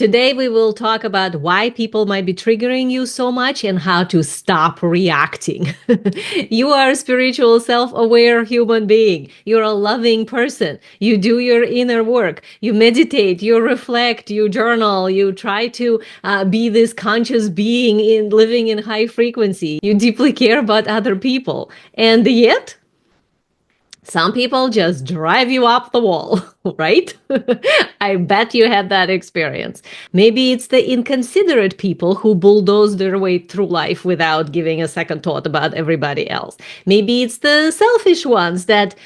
Today, we will talk about why people might be triggering you so much and how to stop reacting. You are a spiritual, self-aware human being. You're a loving person. You do your inner work. You meditate, you reflect, you journal, you try to be this conscious being in living in high frequency. You deeply care about other people. And yet, some people just drive you up the wall, right? I bet you had that experience. Maybe it's the inconsiderate people who bulldoze their way through life without giving a second thought about everybody else. Maybe it's the selfish ones that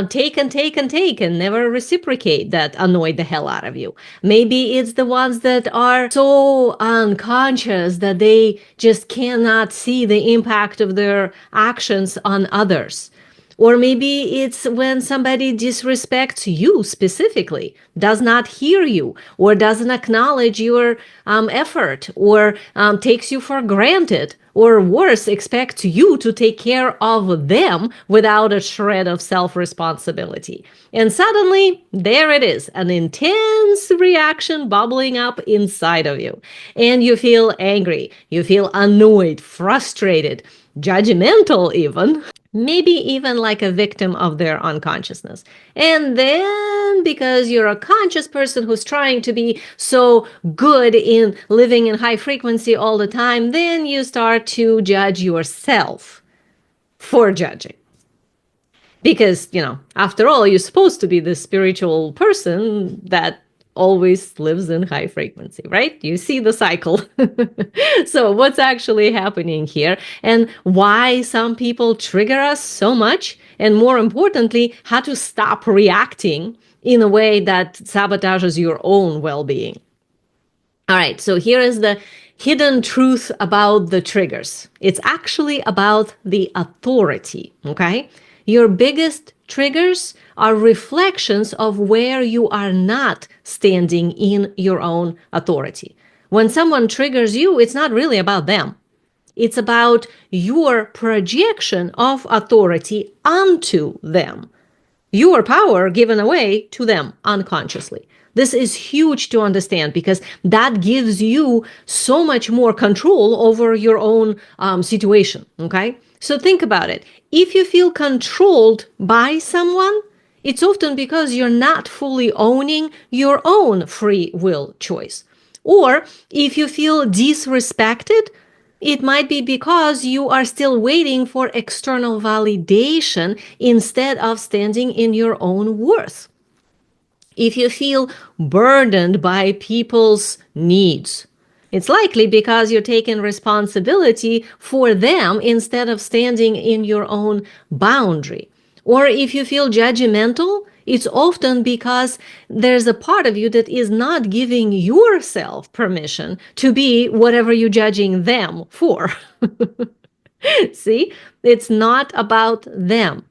take and take and take and never reciprocate that annoy the hell out of you. Maybe it's the ones that are so unconscious that they just cannot see the impact of their actions on others. Or maybe it's when somebody disrespects you specifically, does not hear you, or doesn't acknowledge your effort, or takes you for granted, or worse, expects you to take care of them without a shred of self-responsibility. And suddenly, there it is, an intense reaction bubbling up inside of you. And you feel angry, you feel annoyed, frustrated, judgmental even. Maybe even like a victim of their unconsciousness. And then, because you're a conscious person who's trying to be so good in living in high frequency all the time, then you start to judge yourself for judging. Because, after all, you're supposed to be the spiritual person that always lives in high frequency, right? You see the cycle. So what's actually happening here and why some people trigger us so much? And more importantly, how to stop reacting in a way that sabotages your own well-being. All right, so here is the hidden truth about the triggers. It's actually about the authority, okay? Your biggest triggers are reflections of where you are not standing in your own authority. When someone triggers you, it's not really about them. It's about your projection of authority onto them. Your power given away to them unconsciously. This is huge to understand because that gives you so much more control over your own situation, okay? So think about it. If you feel controlled by someone, it's often because you're not fully owning your own free will choice. Or if you feel disrespected, it might be because you are still waiting for external validation instead of standing in your own worth. If you feel burdened by people's needs, it's likely because you're taking responsibility for them instead of standing in your own boundary. Or if you feel judgmental, it's often because there's a part of you that is not giving yourself permission to be whatever you're judging them for. See, it's not about them.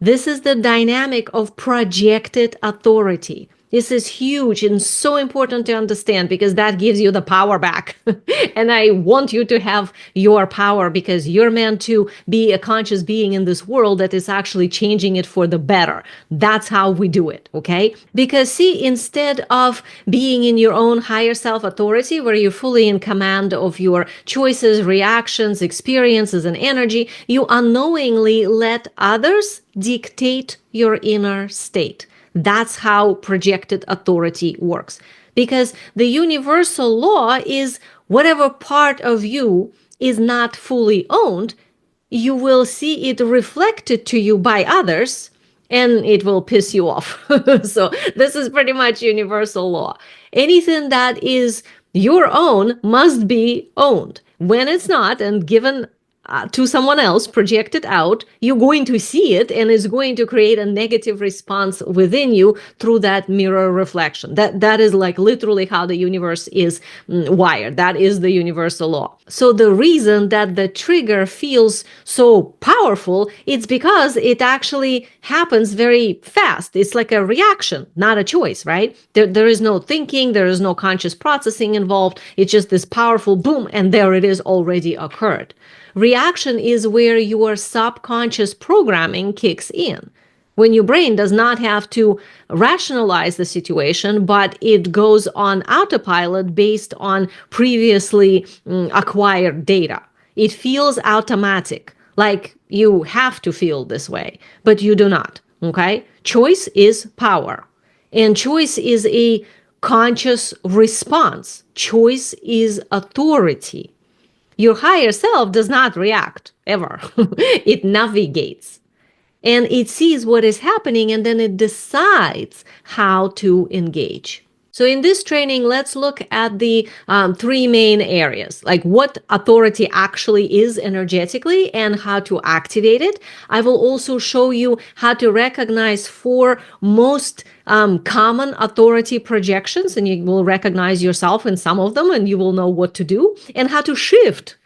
This is the dynamic of projected authority. This is huge and so important to understand because that gives you the power back. And I want you to have your power because you're meant to be a conscious being in this world that is actually changing it for the better. That's how we do it, okay? Because see, instead of being in your own higher self authority where you're fully in command of your choices, reactions, experiences, and energy, you unknowingly let others dictate your inner state. That's how projected authority works. Because the universal law is whatever part of you is not fully owned, you will see it reflected to you by others and it will piss you off. So this is pretty much universal law. Anything that is your own must be owned. When it's not and given to someone else, projected out, you're going to see it and it's going to create a negative response within you through that mirror reflection. That is like literally how the universe is wired. That is the universal law. So the reason that the trigger feels so powerful, it's because it actually happens very fast. It's like a reaction, not a choice, right? There is no thinking, there is no conscious processing involved. It's just this powerful boom, and there it is already occurred. Reaction is where your subconscious programming kicks in. when your brain does not have to rationalize the situation, but it goes on autopilot based on previously acquired data. It feels automatic, like you have to feel this way, but you do not. Okay? Choice is power. And choice is a conscious response. Choice is authority. Your higher self does not react ever. It navigates and it sees what is happening and then it decides how to engage. So in this training, let's look at the three main areas, like what authority actually is energetically and how to activate it. I will also show you how to recognize four most common authority projections, and you will recognize yourself in some of them and you will know what to do, and how to shift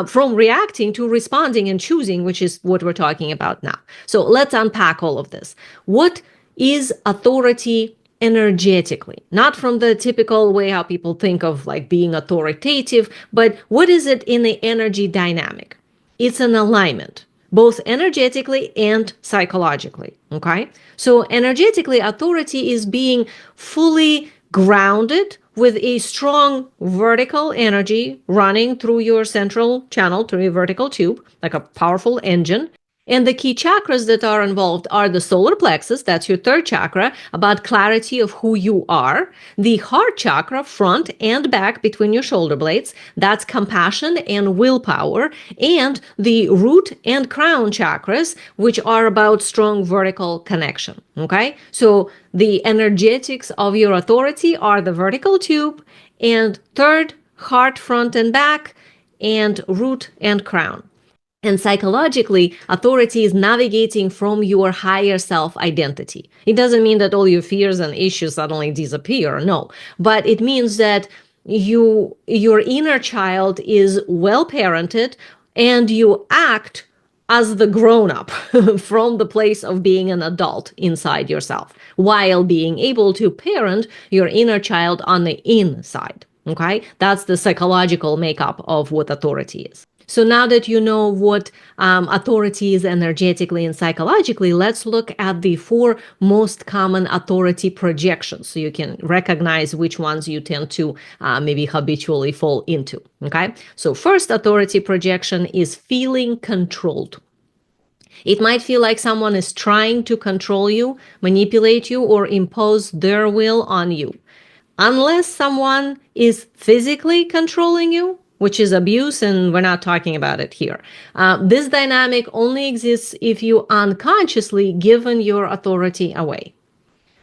from reacting to responding and choosing, which is what we're talking about now. So let's unpack all of this. What is authority energetically? Not from the typical way how people think of like being authoritative, but what is it in the energy dynamic? It's an alignment, both energetically and psychologically. Okay. So energetically, authority is being fully grounded with a strong vertical energy running through your central channel, through your vertical tube, like a powerful engine. And the key chakras that are involved are the solar plexus, that's your third chakra, about clarity of who you are. The heart chakra, front and back between your shoulder blades, that's compassion and willpower. And the root and crown chakras, which are about strong vertical connection. Okay? So the energetics of your authority are the vertical tube and third, heart, front and back, and root and crown. And psychologically, authority is navigating from your higher self identity. It doesn't mean that all your fears and issues suddenly disappear, no. But it means that your inner child is well parented and you act as the grown-up from the place of being an adult inside yourself, while being able to parent your inner child on the inside. Okay? That's the psychological makeup of what authority is. So now that you know what authority is energetically and psychologically, let's look at the four most common authority projections so you can recognize which ones you tend to maybe habitually fall into. Okay. So first authority projection is feeling controlled. It might feel like someone is trying to control you, manipulate you, or impose their will on you. Unless someone is physically controlling you, which is abuse, and we're not talking about it here. This dynamic only exists if you unconsciously given your authority away.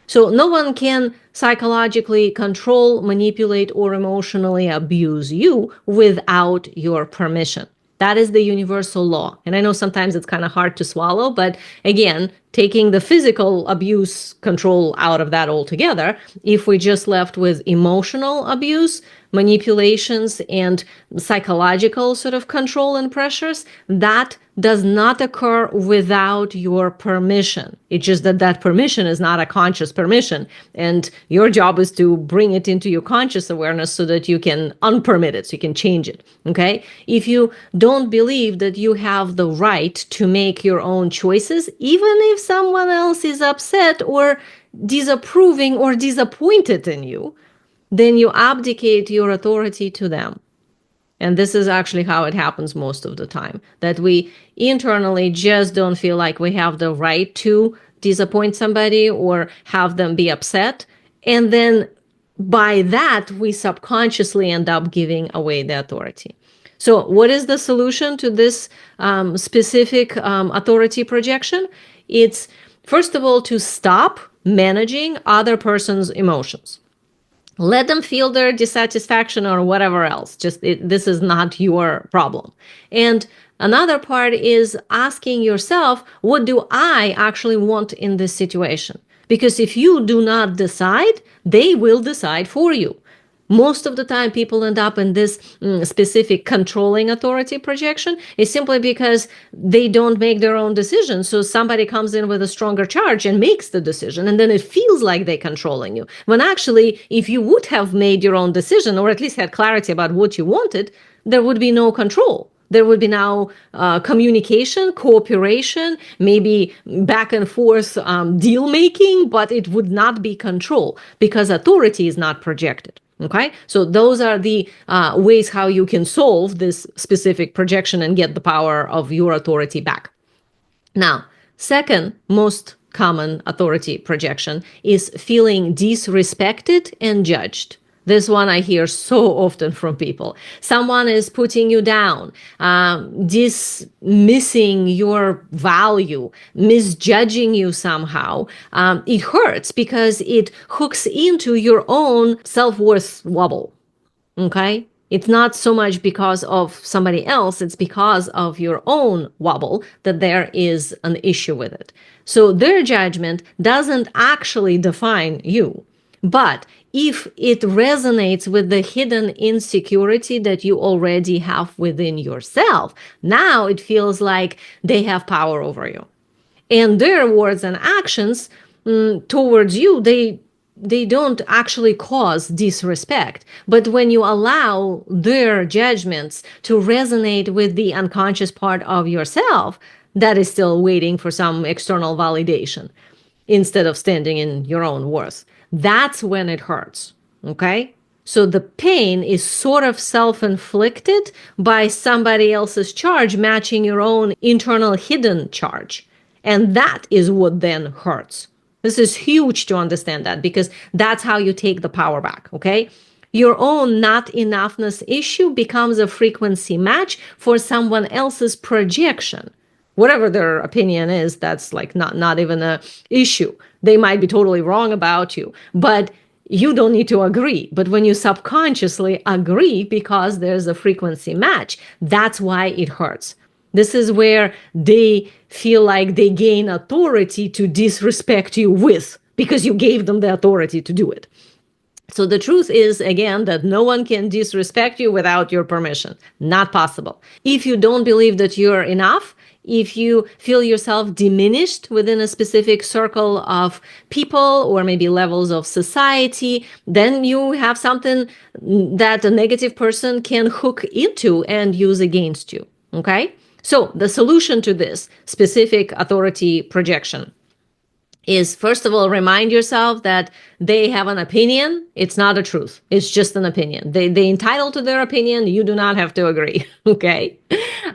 So no one can psychologically control, manipulate, or emotionally abuse you without your permission. That is the universal law. And I know sometimes it's kind of hard to swallow, but again, taking the physical abuse control out of that altogether, if we just left with emotional abuse, manipulations, and psychological sort of control and pressures, that does not occur without your permission. It's just that that permission is not a conscious permission. And your job is to bring it into your conscious awareness so that you can unpermit it, so you can change it. Okay? If you don't believe that you have the right to make your own choices, even if someone else is upset or disapproving or disappointed in you, then you abdicate your authority to them. And this is actually how it happens most of the time, that we internally just don't feel like we have the right to disappoint somebody or have them be upset. And then by that, we subconsciously end up giving away the authority. So what is the solution to this specific authority projection? It's, first of all, to stop managing other person's emotions. Let them feel their dissatisfaction or whatever else. This is not your problem. And another part is asking yourself, what do I actually want in this situation? Because if you do not decide, they will decide for you. Most of the time, people end up in this specific controlling authority projection is simply because they don't make their own decisions. So somebody comes in with a stronger charge and makes the decision, and then it feels like they're controlling you. When actually, if you would have made your own decision, or at least had clarity about what you wanted, there would be no control. There would be now communication, cooperation, maybe back and forth deal making, but it would not be control because authority is not projected. Okay, so those are the ways how you can solve this specific projection and get the power of your authority back. Now, second most common authority projection is feeling disrespected and judged. This one I hear so often from people. Someone is putting you down, dismissing your value, misjudging you somehow. It hurts because it hooks into your own self-worth wobble. Okay? It's not so much because of somebody else, it's because of your own wobble that there is an issue with it. So their judgment doesn't actually define you. But if it resonates with the hidden insecurity that you already have within yourself, now it feels like they have power over you. And their words and actions towards you, they don't actually cause disrespect. But when you allow their judgments to resonate with the unconscious part of yourself, that is still waiting for some external validation instead of standing in your own worth. That's when it hurts. Okay? So the pain is sort of self-inflicted by somebody else's charge matching your own internal hidden charge. And that is what then hurts. This is huge to understand that because that's how you take the power back, okay? Your own not enoughness issue becomes a frequency match for someone else's projection. Whatever their opinion is, that's like not even a issue. They might be totally wrong about you, but you don't need to agree. But when you subconsciously agree because there's a frequency match, that's why it hurts. This is where they feel like they gain authority to disrespect you with, because you gave them the authority to do it. So the truth is, again, that no one can disrespect you without your permission. Not possible. If you don't believe that you're enough, if you feel yourself diminished within a specific circle of people or maybe levels of society, then you have something that a negative person can hook into and use against you. Okay? So the solution to this specific authority projection is, first of all, remind yourself that they have an opinion. It's not a truth. It's just an opinion. They entitled to their opinion. You do not have to agree. Okay.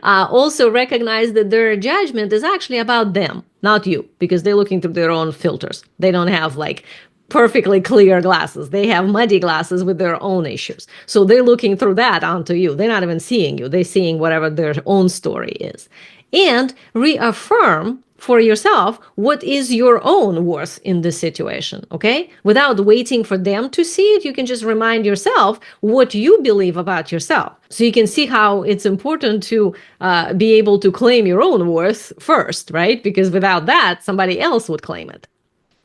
Also recognize that their judgment is actually about them, not you, because they're looking through their own filters. They don't have like perfectly clear glasses. They have muddy glasses with their own issues. So they're looking through that onto you. They're not even seeing you. They're seeing whatever their own story is. And reaffirm for yourself what is your own worth in this situation, okay? Without waiting for them to see it, you can just remind yourself what you believe about yourself. So you can see how it's important to be able to claim your own worth first, right? Because without that, somebody else would claim it.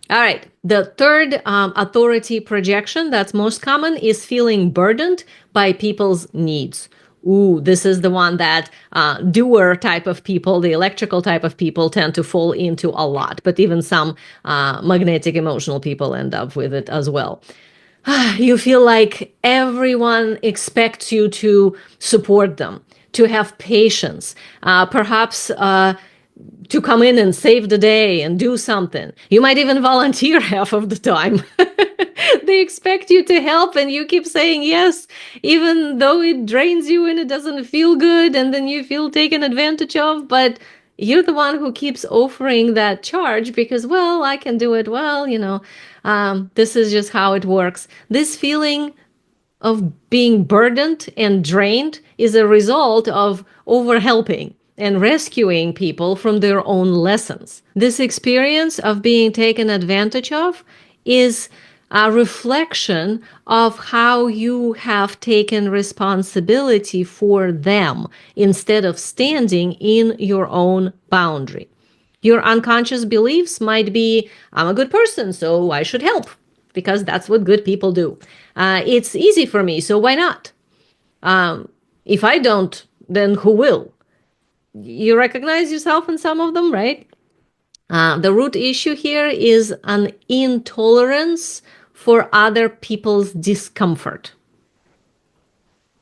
All right. The third authority projection that's most common is feeling burdened by people's needs. Ooh, this is the one that doer type of people, the electrical type of people tend to fall into a lot, but even some magnetic emotional people end up with it as well. You feel like everyone expects you to support them, to have patience, perhaps to come in and save the day and do something. You might even volunteer half of the time. They expect you to help and you keep saying yes, even though it drains you and it doesn't feel good and then you feel taken advantage of. But you're the one who keeps offering that charge because, well, I can do it well, this is just how it works. This feeling of being burdened and drained is a result of overhelping and rescuing people from their own lessons. This experience of being taken advantage of is a reflection of how you have taken responsibility for them instead of standing in your own boundary. Your unconscious beliefs might be, I'm a good person, so I should help, because that's what good people do. It's easy for me, so why not? If I don't, then who will? You recognize yourself in some of them, right? The root issue here is an intolerance for other people's discomfort.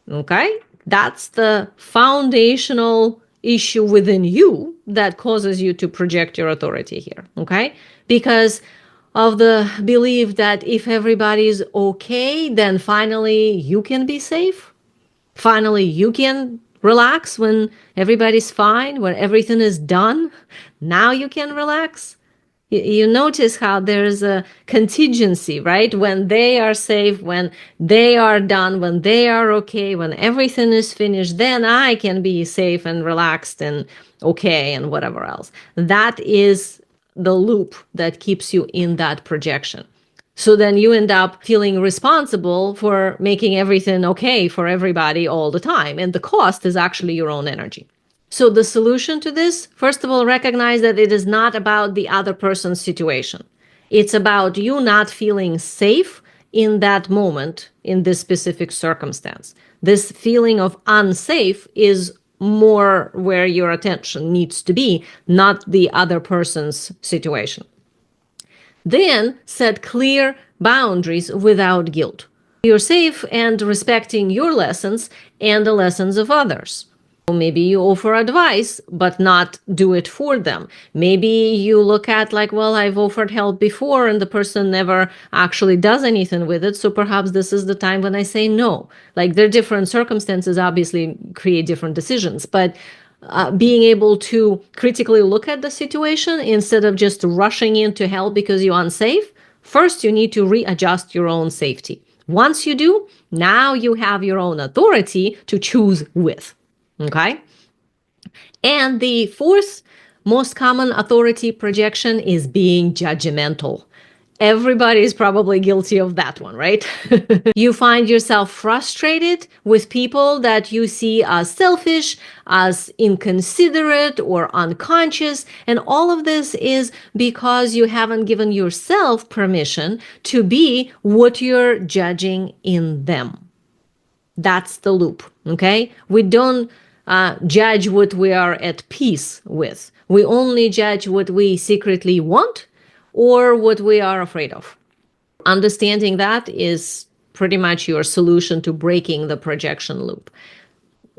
Okay? That's the foundational issue within you that causes you to project your authority here, okay? Because of the belief that if everybody's okay, then finally you can be safe. Finally, you can relax when everybody's fine, when everything is done. Now you can relax. You notice how there's a contingency, right? When they are safe, when they are done, when they are okay, when everything is finished, then I can be safe and relaxed and okay and whatever else. That is the loop that keeps you in that projection. So then you end up feeling responsible for making everything okay for everybody all the time. And the cost is actually your own energy. So the solution to this, first of all, recognize that it is not about the other person's situation. It's about you not feeling safe in that moment, in this specific circumstance. This feeling of unsafe is more where your attention needs to be, not the other person's situation. Then set clear boundaries without guilt. You're safe and respecting your lessons and the lessons of others. Maybe you offer advice, but not do it for them. Maybe you look at like, well, I've offered help before and the person never actually does anything with it. So perhaps this is the time when I say no. Like there are different circumstances, obviously create different decisions, but being able to critically look at the situation instead of just rushing in to help because you're unsafe, first you need to readjust your own safety. Once you do, now you have your own authority to choose with. Okay? And the fourth most common authority projection is being judgmental. Everybody is probably guilty of that one, right? You find yourself frustrated with people that you see as selfish, as inconsiderate, or unconscious. And all of this is because you haven't given yourself permission to be what you're judging in them. That's the loop, okay? We don't judge what we are at peace with. We only judge what we secretly want or what we are afraid of. Understanding that is pretty much your solution to breaking the projection loop.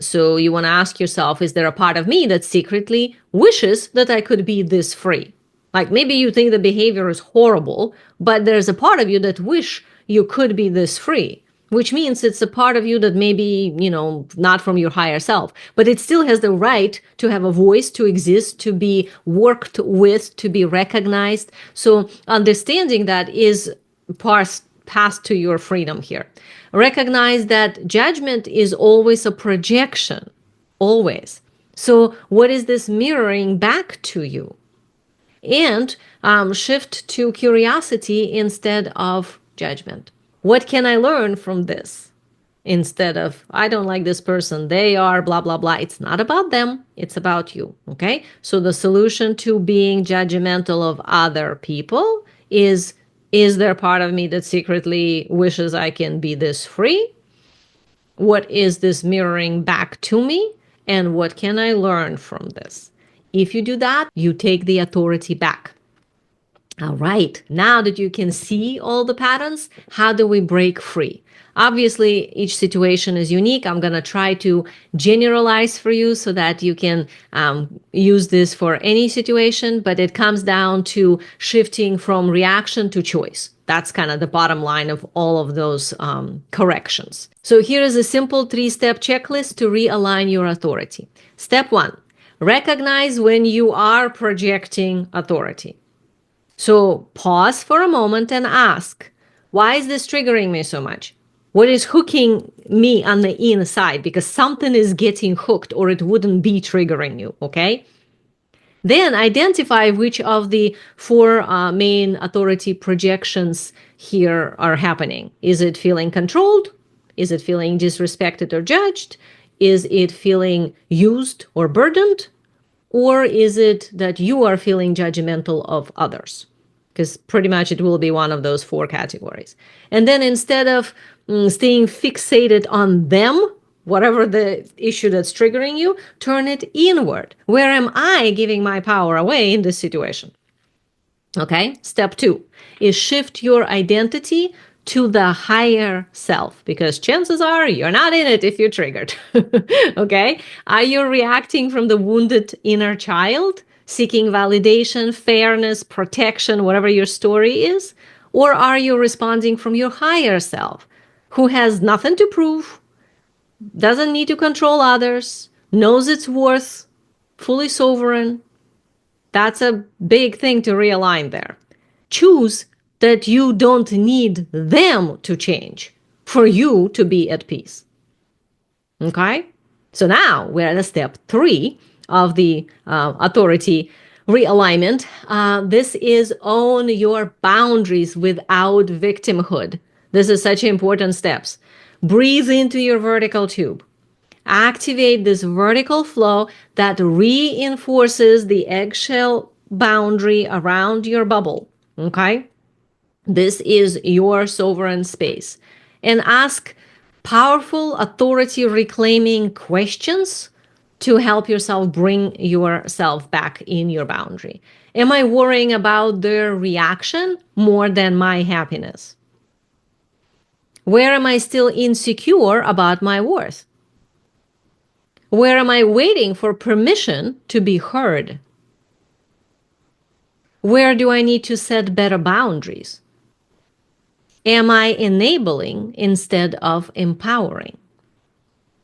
So you want to ask yourself, is there a part of me that secretly wishes that I could be this free? Like maybe you think the behavior is horrible, but there's a part of you that wish you could be this free, which means it's a part of you that maybe, not from your higher self, but it still has the right to have a voice, to exist, to be worked with, to be recognized. So understanding that is path to your freedom here. Recognize that judgment is always a projection, always. So what is this mirroring back to you? And shift to curiosity instead of judgment. What can I learn from this? Instead of, I don't like this person, they are blah, blah, blah. It's not about them, it's about you, okay? So the solution to being judgmental of other people is there part of me that secretly wishes I can be this free? What is this mirroring back to me? And what can I learn from this? If you do that, you take the authority back. All right, now that you can see all the patterns, how do we break free? Obviously, each situation is unique. I'm going to try to generalize for you so that you can use this for any situation, but it comes down to shifting from reaction to choice. That's kind of the bottom line of all of those corrections. So here is a simple 3-step checklist to realign your authority. Step 1, recognize when you are projecting authority. So pause for a moment and ask, why is this triggering me so much? What is hooking me on the inside? Because something is getting hooked or it wouldn't be triggering you, okay? Then identify which of the 4 main authority projections here are happening. Is it feeling controlled? Is it feeling disrespected or judged? Is it feeling used or burdened? Or is it that you are feeling judgmental of others? Because pretty much it will be one of those 4 categories. And then instead of staying fixated on them, whatever the issue that's triggering you, turn it inward. Where am I giving my power away in this situation? Okay, step 2 is shift your identity to the higher self? Because chances are you're not in it if you're triggered. Okay? Are you reacting from the wounded inner child, seeking validation, fairness, protection, whatever your story is? Or are you responding from your higher self, who has nothing to prove, doesn't need to control others, knows its worth, fully sovereign? That's a big thing to realign there. Choose that you don't need them to change for you to be at peace. Okay? So now we're at step 3 of the authority realignment. This is own your boundaries without victimhood. This is such important steps. Breathe into your vertical tube. Activate this vertical flow that reinforces the eggshell boundary around your bubble. Okay? This is your sovereign space. And ask powerful authority reclaiming questions to help yourself bring yourself back in your boundary. Am I worrying about their reaction more than my happiness? Where am I still insecure about my worth? Where am I waiting for permission to be heard? Where do I need to set better boundaries? Am I enabling instead of empowering?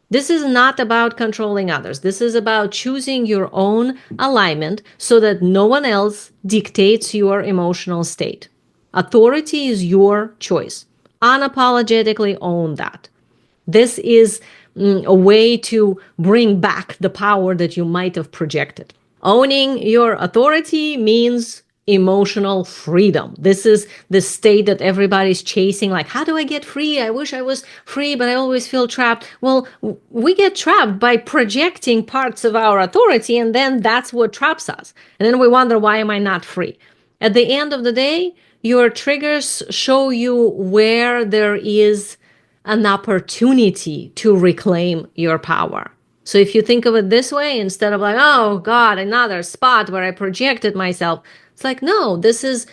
This is not about controlling others. This is about choosing your own alignment so that no one else dictates your emotional state. Authority is your choice. Unapologetically own that. This is a way to bring back the power that you might have projected. Owning your authority means emotional freedom. This is the state that everybody's chasing. Like, how do I get free? I wish I was free, but I always feel trapped. Well, we get trapped by projecting parts of our authority, and then that's what traps us. And then we wonder, why am I not free? At the end of the day, your triggers show you where there is an opportunity to reclaim your power. So if you think of it this way, instead of like, oh God, another spot where I projected myself, it's like, no, this is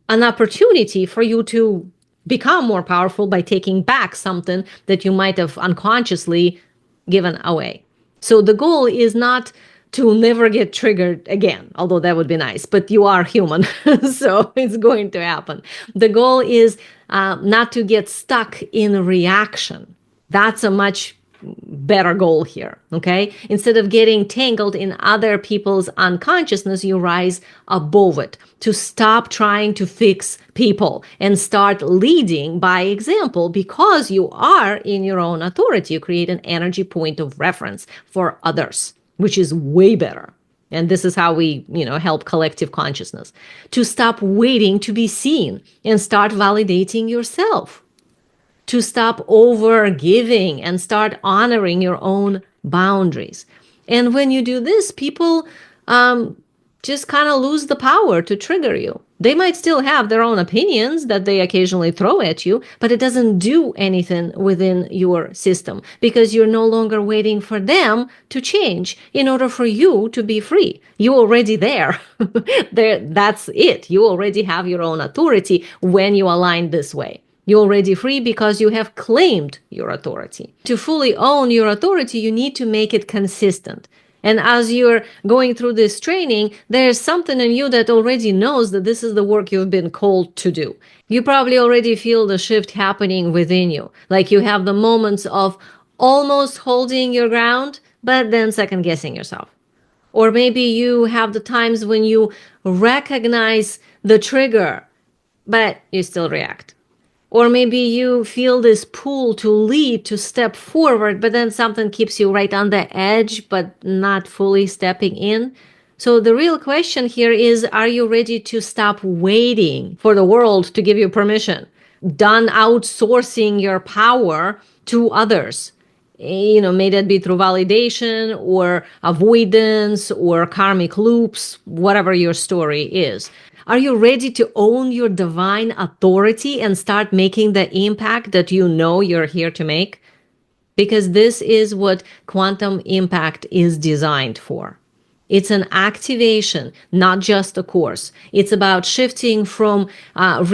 an opportunity for you to become more powerful by taking back something that you might have unconsciously given away. So the goal is not to never get triggered again, although that would be nice, but you are human, so it's going to happen. The goal is not to get stuck in reaction. That's a much better goal here, okay? Instead of getting tangled in other people's unconsciousness, you rise above it to stop trying to fix people and start leading by example. Because you are in your own authority, you create an energy point of reference for others, which is way better. And this is how we, help collective consciousness. To stop waiting to be seen and start validating yourself. To stop over giving and start honoring your own boundaries. And when you do this, people just kind of lose the power to trigger you. They might still have their own opinions that they occasionally throw at you, but it doesn't do anything within your system because you're no longer waiting for them to change in order for you to be free. You're already there. That's it. You already have your own authority when you align this way. You're already free because you have claimed your authority. To fully own your authority, you need to make it consistent. And as you're going through this training, there's something in you that already knows that this is the work you've been called to do. You probably already feel the shift happening within you. Like you have the moments of almost holding your ground, but then second guessing yourself. Or maybe you have the times when you recognize the trigger, but you still react. Or maybe you feel this pull to lead, to step forward, but then something keeps you right on the edge, but not fully stepping in. So the real question here is, are you ready to stop waiting for the world to give you permission? Done outsourcing your power to others. May that be through validation or avoidance or karmic loops, whatever your story is. Are you ready to own your divine authority and start making the impact that you know you're here to make? Because this is what quantum impact is designed for. It's an activation, not just a course. It's about shifting from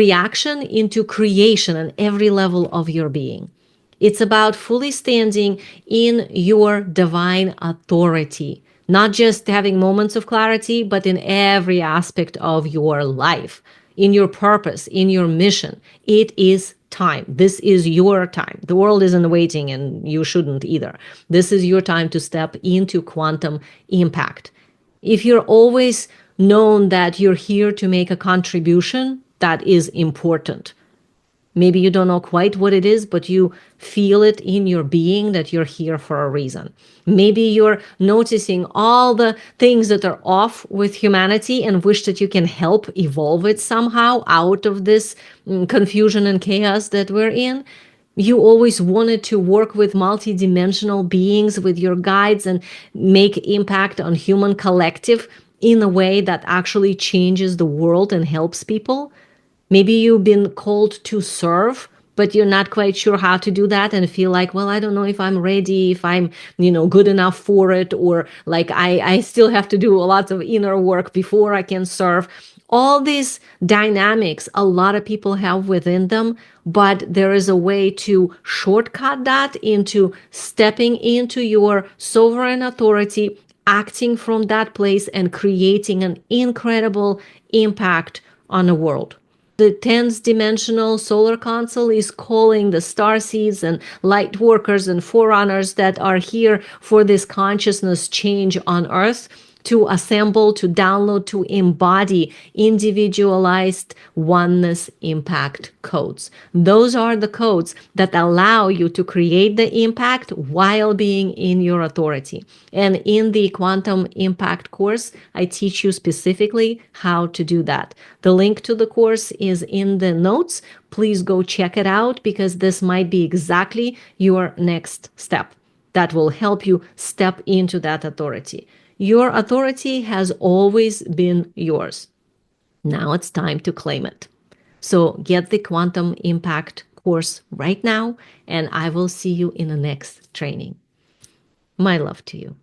reaction into creation on every level of your being. It's about fully standing in your divine authority, not just having moments of clarity, but in every aspect of your life, in your purpose, in your mission. It is time. This is your time. The world isn't waiting, and you shouldn't either. This is your time to step into quantum impact. If you're always known that you're here to make a contribution, that is important. Maybe you don't know quite what it is, but you feel it in your being that you're here for a reason. Maybe you're noticing all the things that are off with humanity and wish that you can help evolve it somehow out of this confusion and chaos that we're in. You always wanted to work with multidimensional beings, with your guides, and make impact on human collective in a way that actually changes the world and helps people. Maybe you've been called to serve, but you're not quite sure how to do that and feel like, well, I don't know if I'm ready, if I'm, good enough for it, or like I still have to do a lot of inner work before I can serve. All these dynamics a lot of people have within them, but there is a way to shortcut that into stepping into your sovereign authority, acting from that place, and creating an incredible impact on the world. The 10th dimensional solar console is calling the star seeds and light workers and forerunners that are here for this consciousness change on Earth to assemble, to download, to embody individualized oneness impact codes. Those are the codes that allow you to create the impact while being in your authority. And in the Quantum Impact course, I teach you specifically how to do that. The link to the course is in the notes. Please go check it out, because this might be exactly your next step that will help you step into that authority. Your authority has always been yours. Now it's time to claim it. So get the Quantum Impact course right now, and I will see you in the next training. My love to you.